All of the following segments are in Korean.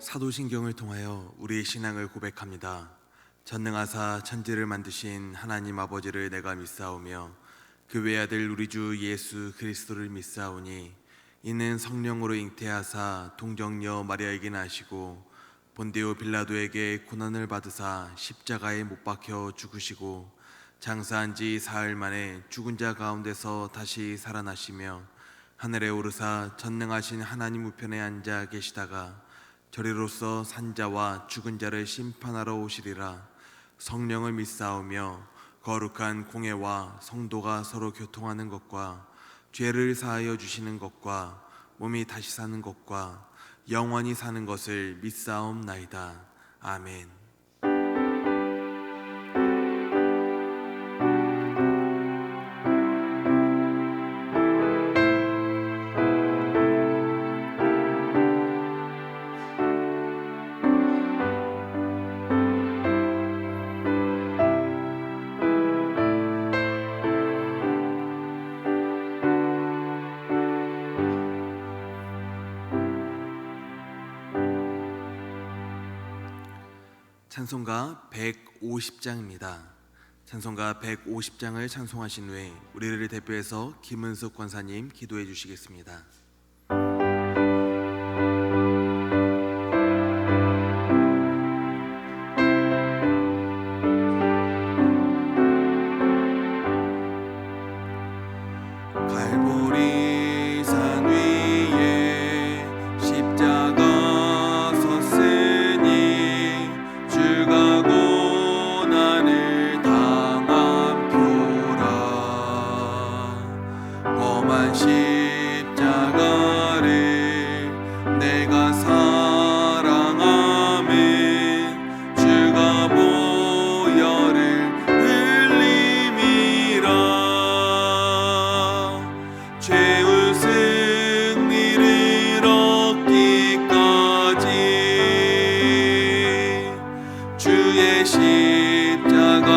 사도신경을 통하여 우리의 신앙을 고백합니다. 전능하사 천지를 만드신 하나님 아버지를 내가 믿사오며 그 외아들 우리 주 예수 그리스도를 믿사오니 이는 성령으로 잉태하사 동정녀 마리아에게 나시고 본디오 빌라도에게 고난을 받으사 십자가에 못 박혀 죽으시고 장사한 지 사흘 만에 죽은 자 가운데서 다시 살아나시며 하늘에 오르사 전능하신 하나님 우편에 앉아 계시다가 저리로서 산자와 죽은 자를 심판하러 오시리라. 성령을 믿사오며 거룩한 공회와 성도가 서로 교통하는 것과 죄를 사하여 주시는 것과 몸이 다시 사는 것과 영원히 사는 것을 믿사옵나이다. 아멘. 찬송가 150장입니다. 찬송가 150장을 찬송하신 후에 우리를 대표해서 김은숙 권사님 기도해 주시겠습니다. 갈보리산 위에 십자가 섰으니 주가 고난을 당한 표라. 험한 십자가를 내가 사랑하면 주가 보혈을 흘림이라. 죄의 승리를 얻기까지 주의 십자가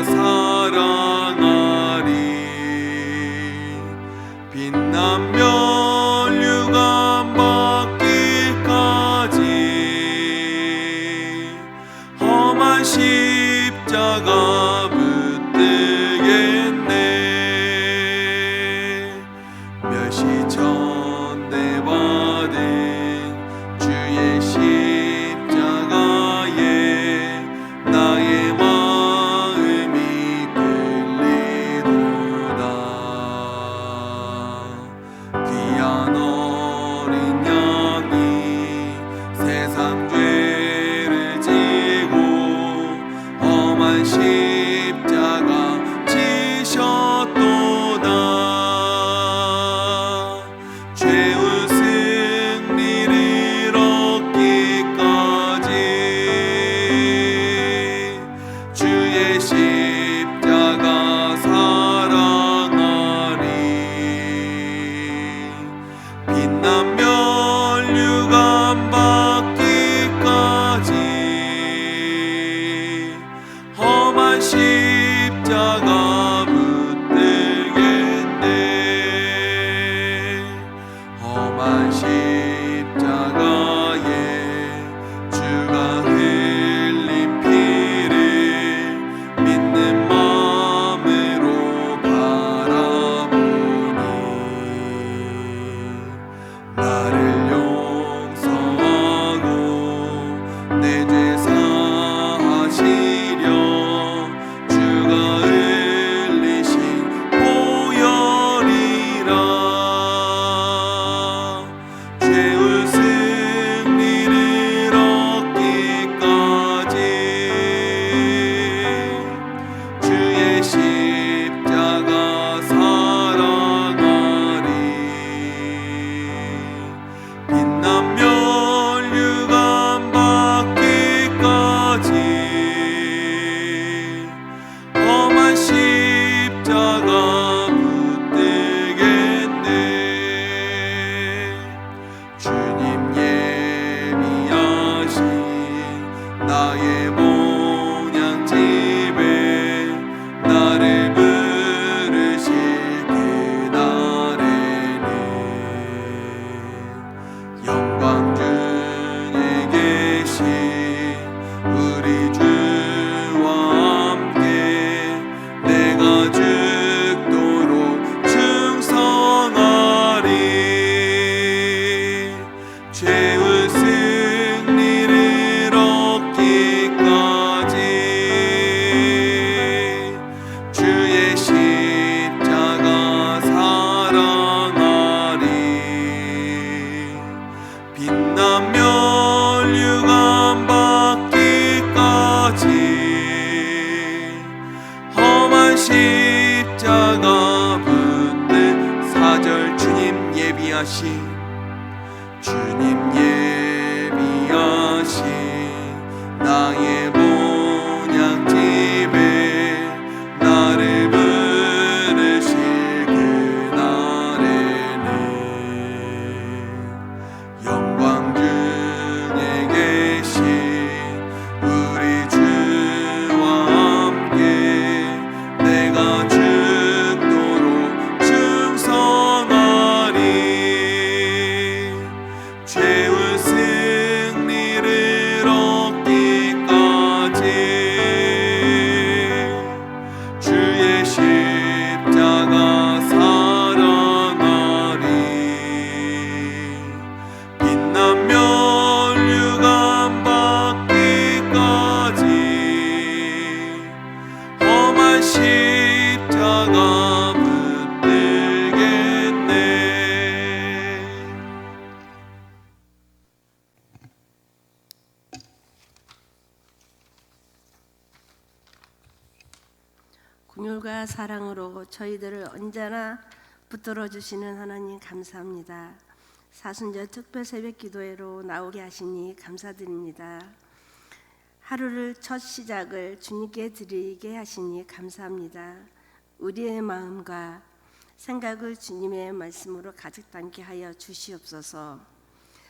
사랑하리. 빛나 예비하신 주님 예비하신 나의 본향집에 나를 부르실 그날에는 영광 중에 계신 우리 주와 함께 내가 죽도록 충성하리. 죄의 승리를 얻기까지 주의 십자가 사랑하리. 빛나며 멸류관 받기까지 험한 십자가 붙들겠네. 긍휼과 사랑으로 저희들을 언제나 붙들어 주시는 하나님 감사합니다. 사순절 특별 새벽 기도회로 나오게 하시니 감사드립니다. 하루를 첫 시작을 주님께 드리게 하시니 감사합니다. 우리의 마음과 생각을 주님의 말씀으로 가득 담게 하여 주시옵소서.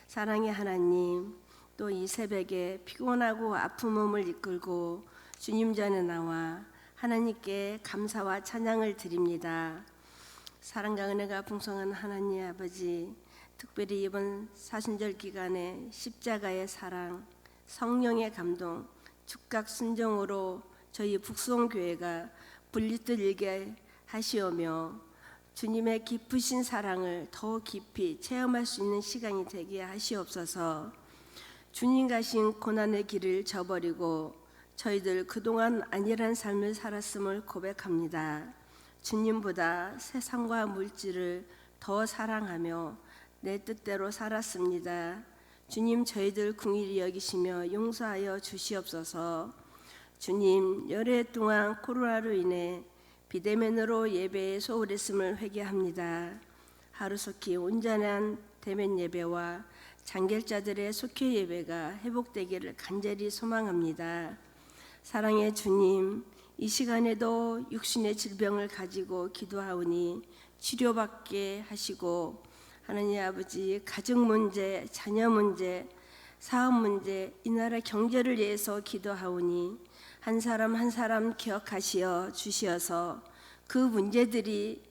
사랑의 하나님, 또 이 새벽에 피곤하고 아픈 몸을 이끌고 주님 전에 나와 하나님께 감사와 찬양을 드립니다. 사랑과 은혜가 풍성한 하나님 아버지, 특별히 이번 사순절 기간에 십자가의 사랑, 성령의 감동, 즉각 순종으로 저희 북송교회가 분리들게 하시오며 주님의 깊으신 사랑을 더 깊이 체험할 수 있는 시간이 되게 하시옵소서. 주님 가신 고난의 길을 저버리고 저희들 그동안 안일한 삶을 살았음을 고백합니다. 주님보다 세상과 물질을 더 사랑하며 내 뜻대로 살았습니다. 주님 저희들 긍휼히 여기시며 용서하여 주시옵소서. 주님 열흘 동안 코로나로 인해 비대면으로 예배에 소홀했음을 회개합니다. 하루속히 온전한 대면 예배와 장결자들의 속회 예배가 회복되기를 간절히 소망합니다. 사랑의 주님, 이 시간에도 육신의 질병을 가지고 기도하오니 치료받게 하시고 하나님 아버지 가정 문제, 자녀 문제, 사업 문제, 이 나라 경제를 위해서 기도하오니 한 사람 한 사람 기억하시어 주시어서 그 문제들이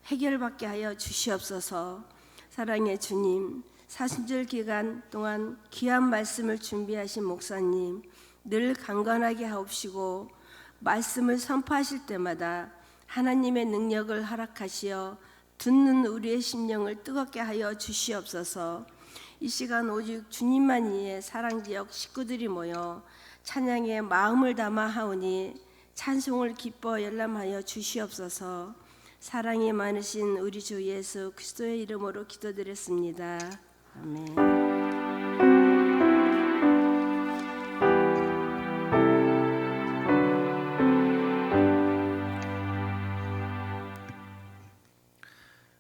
해결받게 하여 주시옵소서. 사랑의 주님, 사순절 기간 동안 귀한 말씀을 준비하신 목사님 늘 강건하게 하옵시고 말씀을 선포하실 때마다 하나님의 능력을 허락하시어 듣는 우리의 심령을 뜨겁게 하여 주시옵소서. 이 시간 오직 주님만 위해 사랑지역 식구들이 모여 찬양에 마음을 담아 하오니 찬송을 기뻐 열람하여 주시옵소서. 사랑이 많으신 우리 주 예수 그리스도의 이름으로 기도드렸습니다. 아멘.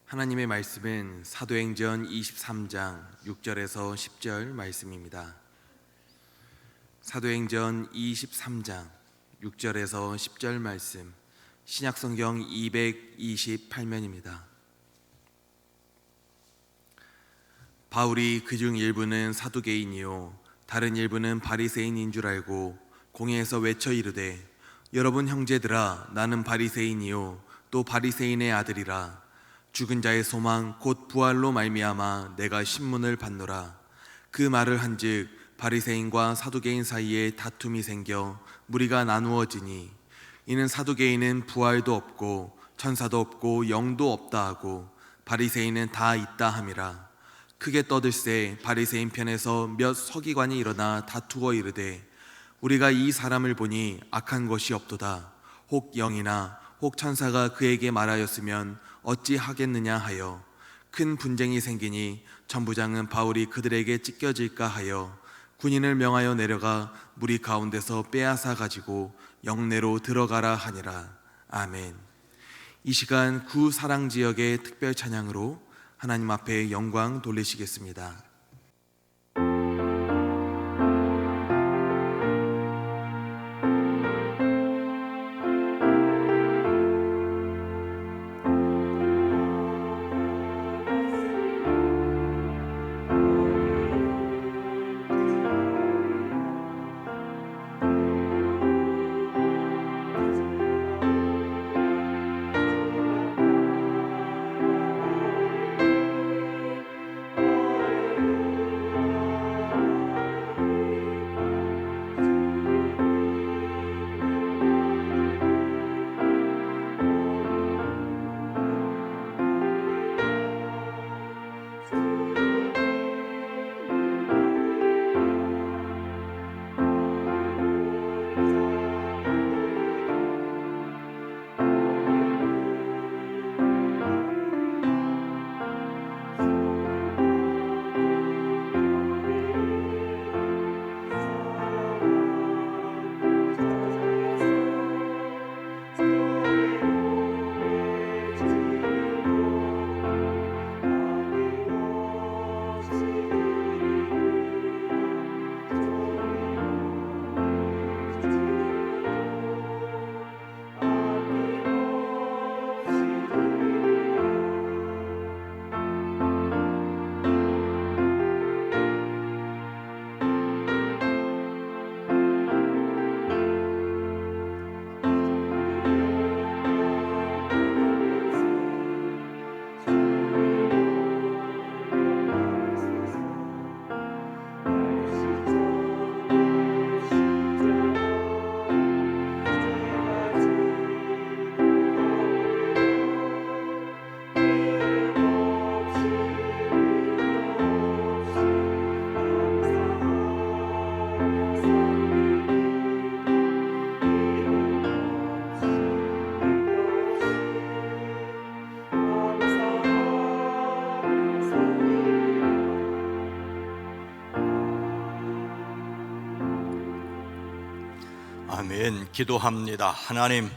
하나님의 말씀은 사도행전 23장 6절에서 10절 말씀입니다. 사도행전 23장 6절에서 10절 말씀, 신약성경 228면입니다. 바울이 그중 일부는 사두개인이요 다른 일부는 바리새인인 줄 알고 공회에서 외쳐 이르되, 여러분 형제들아, 나는 바리새인이요 또 바리새인의 아들이라. 죽은 자의 소망 곧 부활로 말미암아 내가 신문을 받노라. 그 말을 한즉 바리새인과 사두개인 사이에 다툼이 생겨 무리가 나누어지니, 이는 사두개인은 부활도 없고 천사도 없고 영도 없다 하고 바리새인은 다 있다 함이라. 크게 떠들새 바리새인 편에서 몇 서기관이 일어나 다투어 이르되, 우리가 이 사람을 보니 악한 것이 없도다. 혹 영이나 혹 천사가 그에게 말하였으면 어찌 하겠느냐 하여 큰 분쟁이 생기니, 천부장은 바울이 그들에게 찢겨질까 하여 군인을 명하여 내려가 무리 가운데서 빼앗아 가지고 영내로 들어가라 하니라. 아멘. 이 시간 구사랑지역의 특별 찬양으로 하나님 앞에 영광 돌리시겠습니다. 아멘. 기도합니다. 하나님,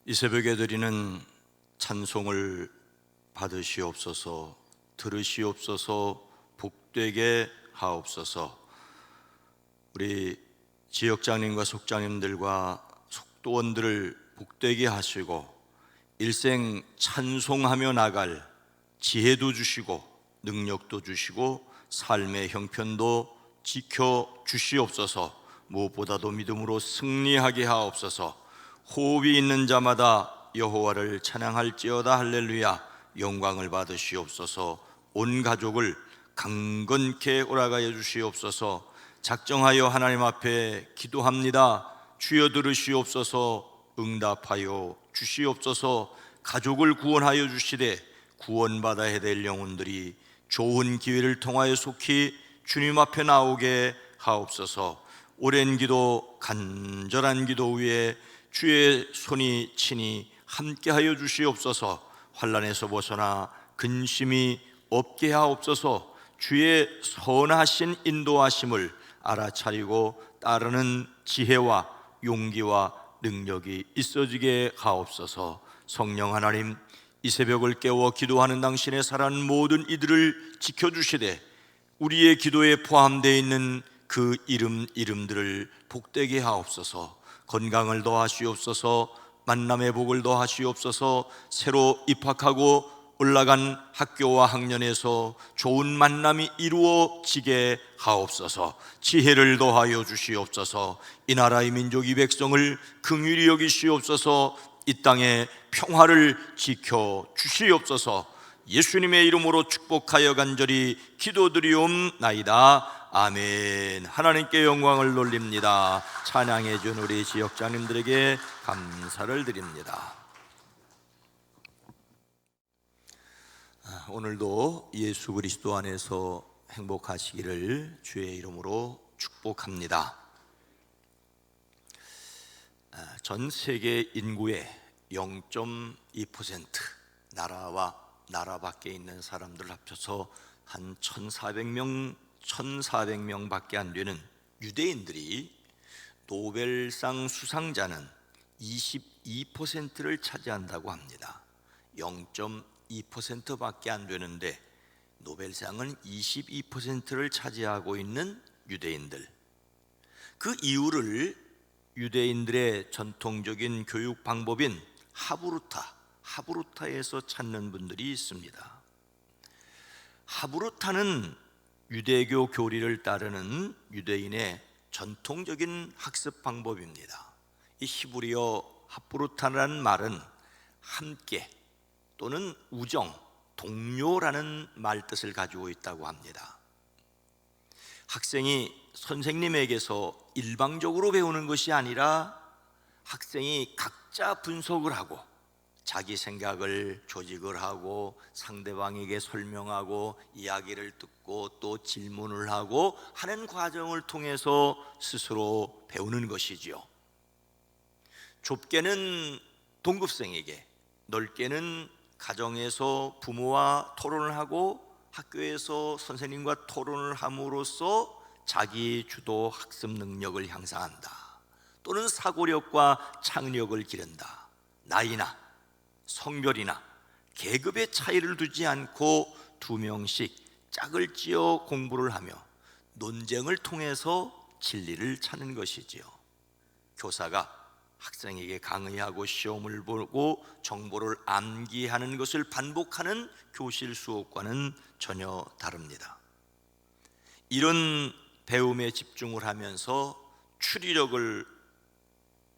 이 새벽에 드리는 찬송을 받으시옵소서, 들으시옵소서, 복되게 하옵소서. 우리 지역장님과 속장님들과 속도원들을 복되게 하시고 일생 찬송하며 나갈 지혜도 주시고 능력도 주시고 삶의 형편도 지켜 주시옵소서. 무엇보다도 믿음으로 승리하게 하옵소서. 호흡이 있는 자마다 여호와를 찬양할지어다. 할렐루야. 영광을 받으시옵소서. 온 가족을 강건케 오라가여 주시옵소서. 작정하여 하나님 앞에 기도합니다. 주여 들으시옵소서. 응답하여 주시옵소서. 가족을 구원하여 주시되 구원받아야 될 영혼들이 좋은 기회를 통하여 속히 주님 앞에 나오게 하옵소서. 오랜 기도, 간절한 기도 위에 주의 손이 친히 함께하여 주시옵소서. 환난에서 벗어나 근심이 없게 하옵소서. 주의 선하신 인도하심을 알아차리고 따르는 지혜와 용기와 능력이 있어지게 하옵소서. 성령 하나님, 이 새벽을 깨워 기도하는 당신의 사랑 모든 이들을 지켜주시되 우리의 기도에 포함되어 있는 그 이름들을 복되게 하옵소서. 건강을 더하시옵소서. 만남의 복을 더하시옵소서. 새로 입학하고 올라간 학교와 학년에서 좋은 만남이 이루어지게 하옵소서. 지혜를 더하여 주시옵소서. 이 나라의 민족 이 백성을 긍휼히 여기시옵소서. 이 땅에 평화를 지켜 주시옵소서. 예수님의 이름으로 축복하여 간절히 기도드리옵나이다. 아멘. 하나님께 영광을 돌립니다. 찬양해 준 우리 지역장님들에게 감사를 드립니다. 오늘도 예수 그리스도 안에서 행복하시기를 주의 이름으로 축복합니다. 전 세계 인구의 0.2%, 나라와 나라 밖에 있는 사람들 합쳐서 한 1,400명밖에 안 되는 유대인들이 노벨상 수상자는 22%를 차지한다고 합니다. 2%밖에 안 되는데 노벨상은 22%를 차지하고 있는 유대인들. 그 이유를 유대인들의 전통적인 교육 방법인 하브루타에서 찾는 분들이 있습니다. 하브루타는 유대교 교리를 따르는 유대인의 전통적인 학습 방법입니다. 이 히브리어 하브루타라는 말은 함께 또는 우정, 동료라는 말뜻을 가지고 있다고 합니다. 학생이 선생님에게서 일방적으로 배우는 것이 아니라 학생이 각자 분석을 하고 자기 생각을 조직을 하고 상대방에게 설명하고 이야기를 듣고 또 질문을 하고 하는 과정을 통해서 스스로 배우는 것이지요. 좁게는 동급생에게, 넓게는 가정에서 부모와 토론을 하고 학교에서 선생님과 토론을 함으로써 자기 주도 학습 능력을 향상한다. 또는 사고력과 창의력을 기른다. 나이나 성별이나 계급의 차이를 두지 않고 2명씩 짝을 지어 공부를 하며 논쟁을 통해서 진리를 찾는 것이지요. 교사가 학생에게 강의하고 시험을 보고 정보를 암기하는 것을 반복하는 교실 수업과는 전혀 다릅니다. 이런 배움에 집중을 하면서 추리력을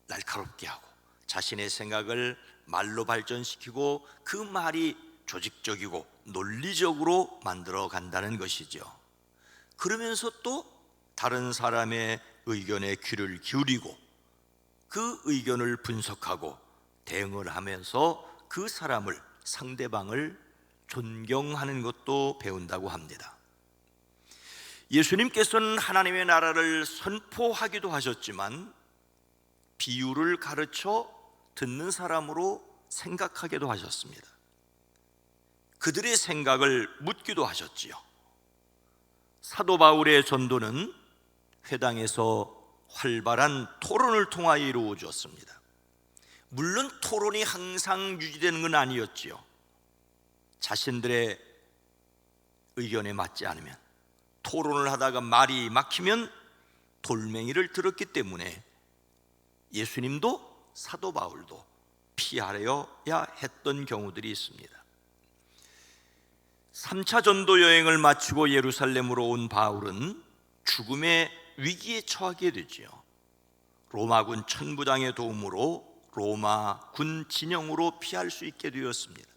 날카롭게 하고 자신의 생각을 말로 발전시키고 그 말이 조직적이고 논리적으로 만들어 간다는 것이죠. 그러면서 또 다른 사람의 의견에 귀를 기울이고 그 의견을 분석하고 대응을 하면서 그 사람을, 상대방을 존경하는 것도 배운다고 합니다. 예수님께서는 하나님의 나라를 선포하기도 하셨지만 비유를 가르쳐 듣는 사람으로 생각하게도 하셨습니다. 그들의 생각을 묻기도 하셨지요. 사도 바울의 전도는 회당에서 활발한 토론을 통하여 이루어졌습니다. 물론 토론이 항상 유지되는 건 아니었지요. 자신들의 의견에 맞지 않으면, 토론을 하다가 말이 막히면 돌멩이를 들었기 때문에 예수님도 사도 바울도 피하려야 했던 경우들이 있습니다. 3차 전도 여행을 마치고 예루살렘으로 온 바울은 죽음의 위기에 처하게 되지요. 로마군 천부장의 도움으로 로마 군 진영으로 피할 수 있게 되었습니다.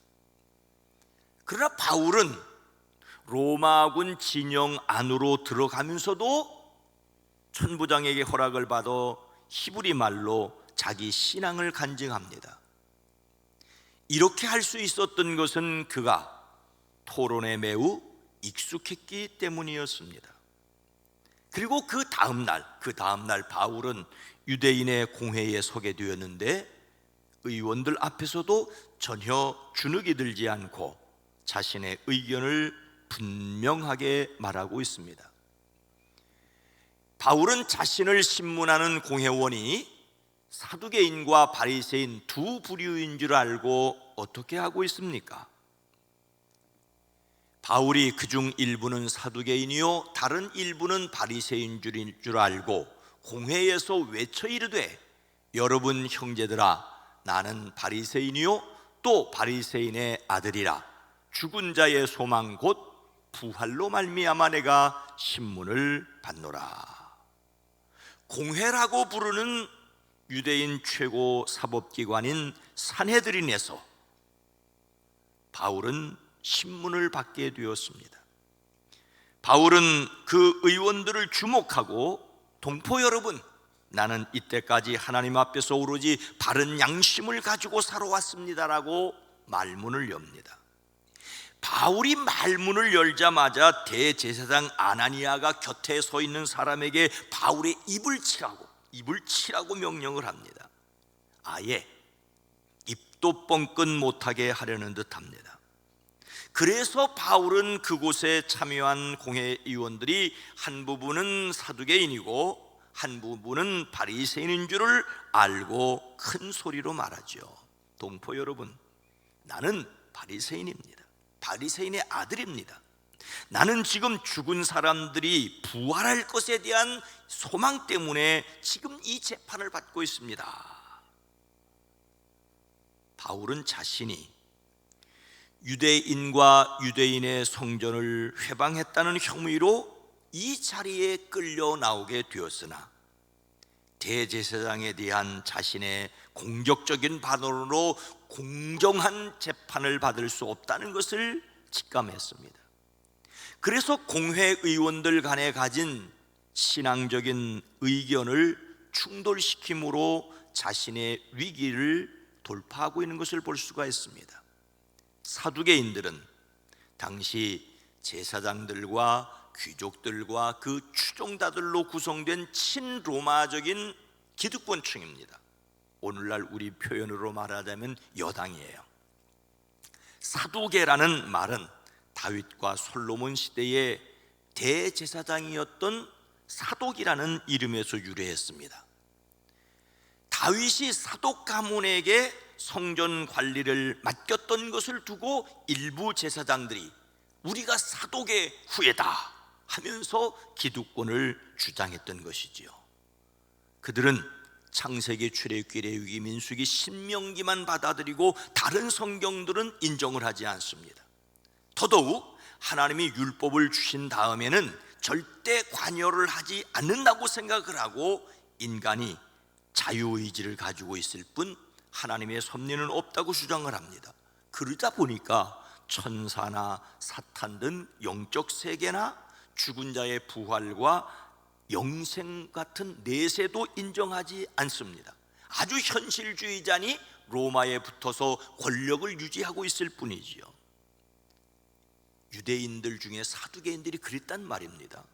그러나 바울은 로마군 진영 안으로 들어가면서도 천부장에게 허락을 받아 히브리 말로 자기 신앙을 간증합니다. 이렇게 할 수 있었던 것은 그가 토론에 매우 익숙했기 때문이었습니다. 그리고 그 다음날 바울은 유대인의 공회에 서게 되었는데 의원들 앞에서도 전혀 주눅이 들지 않고 자신의 의견을 분명하게 말하고 있습니다. 바울은 자신을 신문하는 공회원이 사두개인과 바리새인 두 부류인 줄 알고 어떻게 하고 있습니까? 바울이 그중 일부는 사두개인이요 다른 일부는 바리새인 줄 알고 공회에서 외쳐 이르되 여러분 형제들아 나는 바리새인이요 또 바리새인의 아들이라 죽은 자의 소망 곧 부활로 말미암아 내가 신문을 받노라. 공회라고 부르는 유대인 최고 사법기관인 산헤드린에서 바울은 신문을 받게 되었습니다. 바울은 그 의원들을 주목하고 동포 여러분, 나는 이때까지 하나님 앞에서 오로지 바른 양심을 가지고 살아왔습니다라고 말문을 엽니다. 바울이 말문을 열자마자 대제사장 아나니아가 곁에 서 있는 사람에게 바울의 입을 치라고 명령을 합니다. 아예 입도 뻥끗 못하게 하려는 듯합니다. 그래서 바울은 그곳에 참여한 공회의원들이 한 부분은 사두개인이고 한 부분은 바리새인인 줄을 알고 큰 소리로 말하죠. 동포 여러분, 나는 바리새인입니다. 바리새인의 아들입니다. 나는 지금 죽은 사람들이 부활할 것에 대한 소망 때문에 지금 이 재판을 받고 있습니다. 바울은 자신이 유대인과 유대인의 성전을 회방했다는 혐의로 이 자리에 끌려 나오게 되었으나 대제사장에 대한 자신의 공적적인 반론으로 공정한 재판을 받을 수 없다는 것을 직감했습니다. 그래서 공회의원들 간에 가진 신앙적인 의견을 충돌시킴으로 자신의 위기를 돌파하고 있는 것을 볼 수가 있습니다. 사두개인들은 당시 제사장들과 귀족들과 그 추종자들로 구성된 친로마적인 기득권층입니다. 오늘날 우리 표현으로 말하자면 여당이에요. 사두개라는 말은 다윗과 솔로몬 시대의 대제사장이었던 사독이라는 이름에서 유래했습니다. 다윗이 사독 가문에게 성전 관리를 맡겼던 것을 두고 일부 제사장들이 우리가 사독의 후예다 하면서 기득권을 주장했던 것이지요. 그들은 창세기, 출애굽기, 레위기, 민수기, 신명기만 받아들이고 다른 성경들은 인정을 하지 않습니다. 더더욱 하나님이 율법을 주신 다음에는 절대 관여를 하지 않는다고 생각을 하고 인간이 자유의지를 가지고 있을 뿐 하나님의 섭리는 없다고 주장을 합니다. 그러다 보니까 천사나 사탄 등 영적 세계나 죽은 자의 부활과 영생 같은 내세도 인정하지 않습니다. 아주 현실주의자니 로마에 붙어서 권력을 유지하고 있을 뿐이지요. 유대인들 중에 사두개인들이 그랬단 말입니다.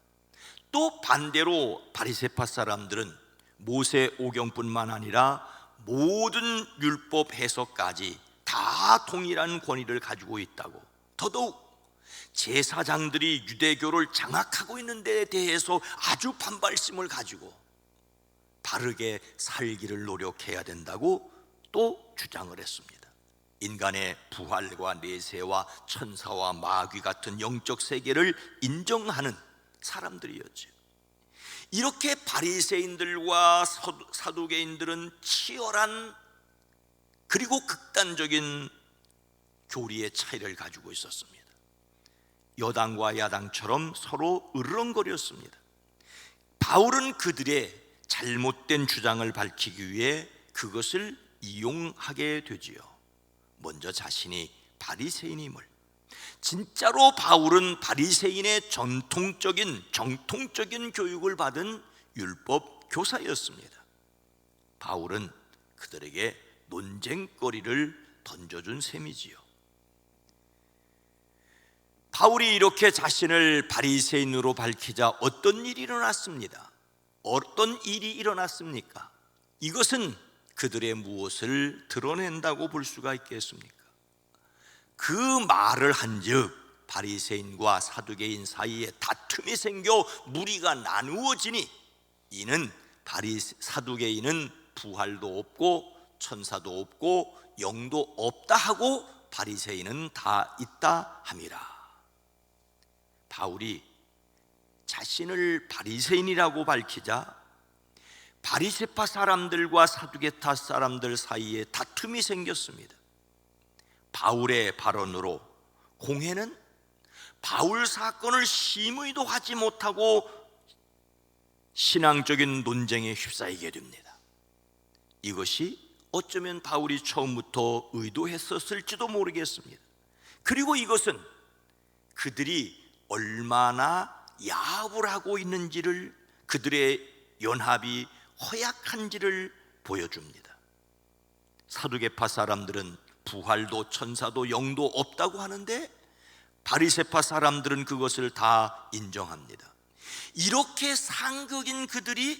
또 반대로 바리새파 사람들은 모세 오경뿐만 아니라 모든 율법 해석까지 다 동일한 권위를 가지고 있다고, 더더욱 제사장들이 유대교를 장악하고 있는 데에 대해서 아주 반발심을 가지고 바르게 살기를 노력해야 된다고 또 주장을 했습니다. 인간의 부활과 내세와 천사와 마귀 같은 영적 세계를 인정하는 사람들이었죠. 이렇게 바리새인들과 사두개인들은 치열한 그리고 극단적인 교리의 차이를 가지고 있었습니다. 여당과 야당처럼 서로 으르렁거렸습니다. 바울은 그들의 잘못된 주장을 밝히기 위해 그것을 이용하게 되지요. 먼저 자신이 바리새인임을, 진짜로 바울은 바리새인의 정통적인 교육을 받은 율법 교사였습니다. 바울은 그들에게 논쟁거리를 던져준 셈이지요. 바울이 이렇게 자신을 바리새인으로 밝히자 어떤 일이 일어났습니다. 어떤 일이 일어났습니까? 이것은 그들의 무엇을 드러낸다고 볼 수가 있겠습니까? 그 말을 한즉 바리새인과 사두개인 사이에 다툼이 생겨 무리가 나누어지니 이는 사두개인은 부활도 없고 천사도 없고 영도 없다 하고 바리새인은 다 있다 함이라. 바울이 자신을 바리새인이라고 밝히자 바리새파 사람들과 사두개파 사람들 사이에 다툼이 생겼습니다. 바울의 발언으로 공회는 바울 사건을 심의도 하지 못하고 신앙적인 논쟁에 휩싸이게 됩니다. 이것이 어쩌면 바울이 처음부터 의도했었을지도 모르겠습니다. 그리고 이것은 그들이 얼마나 야합을 하고 있는지를, 그들의 연합이 허약한지를 보여줍니다. 사두개파 사람들은 부활도 천사도 영도 없다고 하는데 바리새파 사람들은 그것을 다 인정합니다. 이렇게 상극인 그들이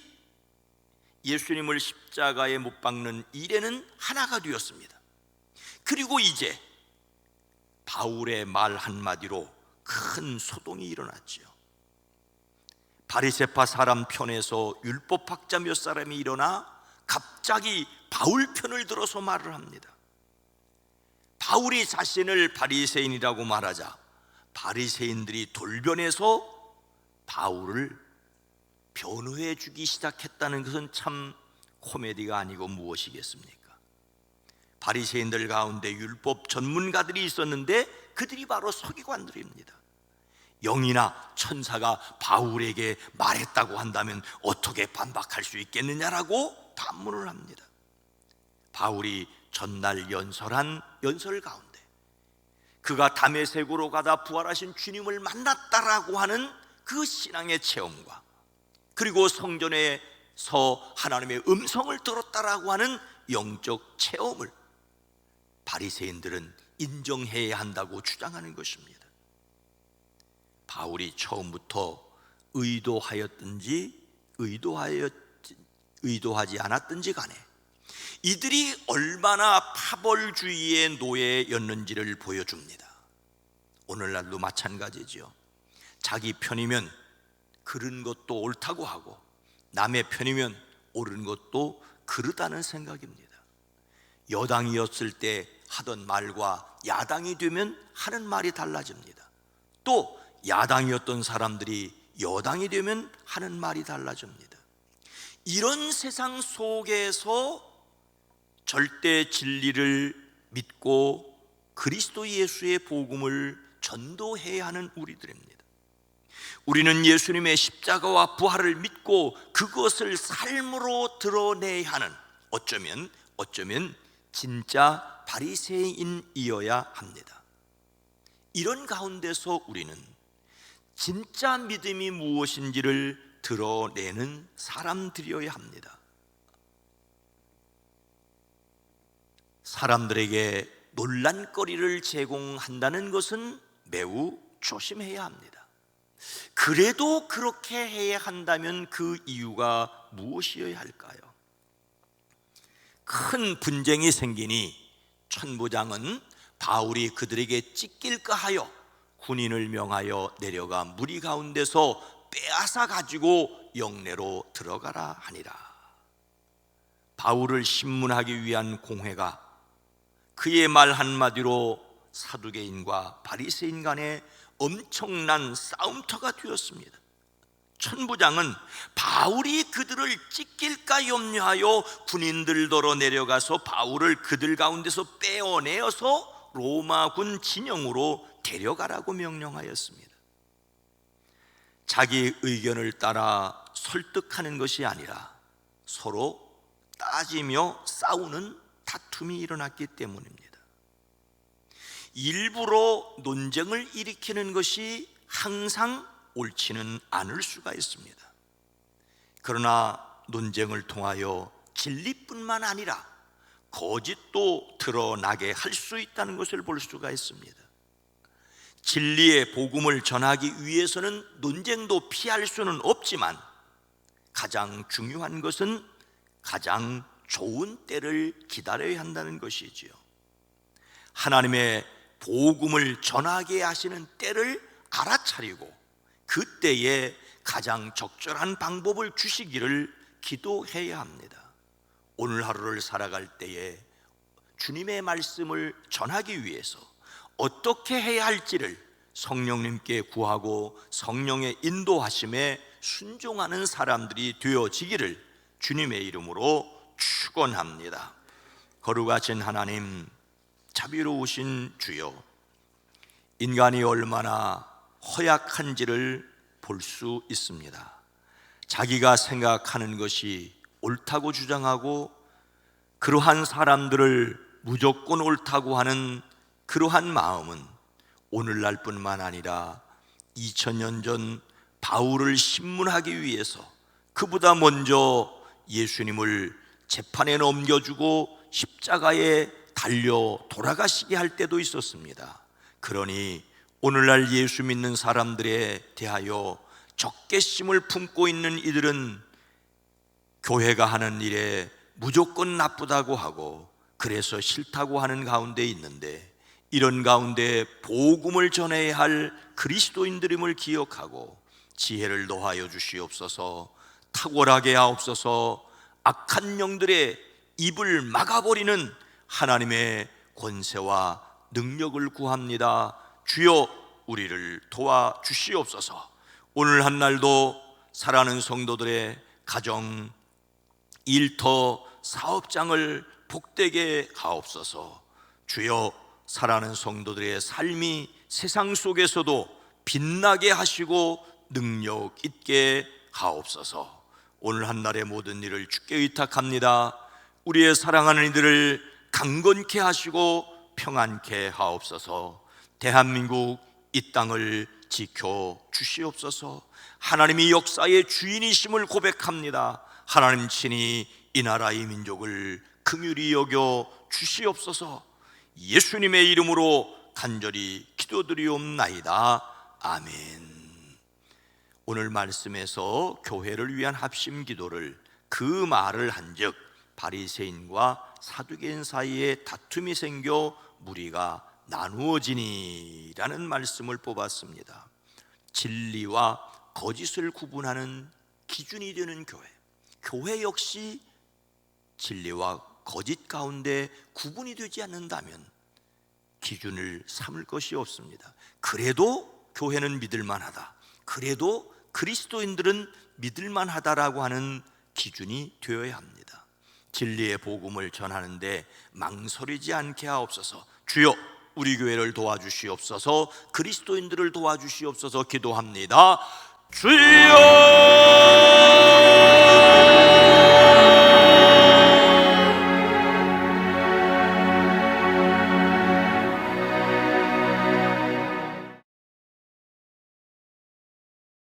예수님을 십자가에 못 박는 일에는 하나가 되었습니다. 그리고 이제 바울의 말 한마디로 큰 소동이 일어났죠. 바리새파 사람 편에서 율법학자 몇 사람이 일어나 갑자기 바울 편을 들어서 말을 합니다. 바울이 자신을 바리새인이라고 말하자 바리새인들이 돌변해서 바울을 변호해 주기 시작했다는 것은 참 코미디가 아니고 무엇이겠습니까? 바리새인들 가운데 율법 전문가들이 있었는데 그들이 바로 서기관들입니다. 영이나 천사가 바울에게 말했다고 한다면 어떻게 반박할 수 있겠느냐라고 반문을 합니다. 바울이 전날 연설 가운데 그가 다메섹으로 가다 부활하신 주님을 만났다라고 하는 그 신앙의 체험과 그리고 성전에서 하나님의 음성을 들었다라고 하는 영적 체험을 바리새인들은 인정해야 한다고 주장하는 것입니다. 바울이 처음부터 의도하였든지 의도하지 않았든지 간에 이들이 얼마나 파벌주의의 노예였는지를 보여줍니다. 오늘날도 마찬가지죠. 자기 편이면 그른 것도 옳다고 하고 남의 편이면 옳은 것도 그르다는 생각입니다. 여당이었을 때 하던 말과 야당이 되면 하는 말이 달라집니다. 또 야당이었던 사람들이 여당이 되면 하는 말이 달라집니다. 이런 세상 속에서 절대 진리를 믿고 그리스도 예수의 복음을 전도해야 하는 우리들입니다. 우리는 예수님의 십자가와 부활을 믿고 그것을 삶으로 드러내야 하는 어쩌면 진짜 바리새인이어야 합니다. 이런 가운데서 우리는 진짜 믿음이 무엇인지를 드러내는 사람들이어야 합니다. 사람들에게 논란거리를 제공한다는 것은 매우 조심해야 합니다. 그래도 그렇게 해야 한다면 그 이유가 무엇이어야 할까요? 큰 분쟁이 생기니 천부장은 바울이 그들에게 찢길까 하여 군인을 명하여 내려가 무리 가운데서 빼앗아 가지고 영내로 들어가라 하니라. 바울을 신문하기 위한 공회가 그의 말 한마디로 사두개인과 바리새인 간에 엄청난 싸움터가 되었습니다. 천부장은 바울이 그들을 찢길까 염려하여 군인들더러 내려가서 바울을 그들 가운데서 빼어내어서 로마군 진영으로 데려가라고 명령하였습니다. 자기 의견을 따라 설득하는 것이 아니라 서로 따지며 싸우는 다툼이 일어났기 때문입니다. 일부러 논쟁을 일으키는 것이 항상 옳지는 않을 수가 있습니다. 그러나 논쟁을 통하여 진리뿐만 아니라 거짓도 드러나게 할 수 있다는 것을 볼 수가 있습니다. 진리의 복음을 전하기 위해서는 논쟁도 피할 수는 없지만 가장 중요한 것은 가장 좋은 때를 기다려야 한다는 것이지요. 하나님의 복음을 전하게 하시는 때를 알아차리고 그때에 가장 적절한 방법을 주시기를 기도해야 합니다. 오늘 하루를 살아갈 때에 주님의 말씀을 전하기 위해서 어떻게 해야 할지를 성령님께 구하고 성령의 인도하심에 순종하는 사람들이 되어지기를 주님의 이름으로 축원합니다. 거룩하신 하나님, 자비로우신 주여, 인간이 얼마나 허약한지를 볼 수 있습니다. 자기가 생각하는 것이 옳다고 주장하고 그러한 사람들을 무조건 옳다고 하는 그러한 마음은 오늘날 뿐만 아니라 2000년 전 바울을 신문하기 위해서 그보다 먼저 예수님을 재판에 넘겨주고 십자가에 달려 돌아가시게 할 때도 있었습니다. 그러니 오늘날 예수 믿는 사람들에 대하여 적개심을 품고 있는 이들은 교회가 하는 일에 무조건 나쁘다고 하고 그래서 싫다고 하는 가운데 있는데, 이런 가운데 복음을 전해야 할 그리스도인들임을 기억하고 지혜를 더하여 주시옵소서. 탁월하게 하옵소서. 악한 영들의 입을 막아버리는 하나님의 권세와 능력을 구합니다. 주여 우리를 도와주시옵소서. 오늘 한 날도 사랑하는 성도들의 가정, 일터, 사업장을 복되게 하옵소서. 주여 사랑하는 성도들의 삶이 세상 속에서도 빛나게 하시고 능력 있게 하옵소서. 오늘 한 날의 모든 일을 주께 의탁합니다. 우리의 사랑하는 이들을 강건케 하시고 평안케 하옵소서. 대한민국 이 땅을 지켜 주시옵소서. 하나님이 역사의 주인이심을 고백합니다. 하나님 친히 이 나라의 민족을 긍휼히 여겨 주시옵소서. 예수님의 이름으로 간절히 기도드리옵나이다. 아멘. 오늘 말씀에서 교회를 위한 합심 기도를 그 말을 한즉 바리새인과 사두개인 사이에 다툼이 생겨 무리가 나누어지니라는 말씀을 뽑았습니다. 진리와 거짓을 구분하는 기준이 되는 교회, 교회 역시 진리와 거짓 가운데 구분이 되지 않는다면 기준을 삼을 것이 없습니다. 그래도 교회는 믿을만하다, 그래도 그리스도인들은 믿을만하다라고 하는 기준이 되어야 합니다. 진리의 복음을 전하는데 망설이지 않게 하옵소서. 주여 우리 교회를 도와주시옵소서. 그리스도인들을 도와주시옵소서. 기도합니다. 주여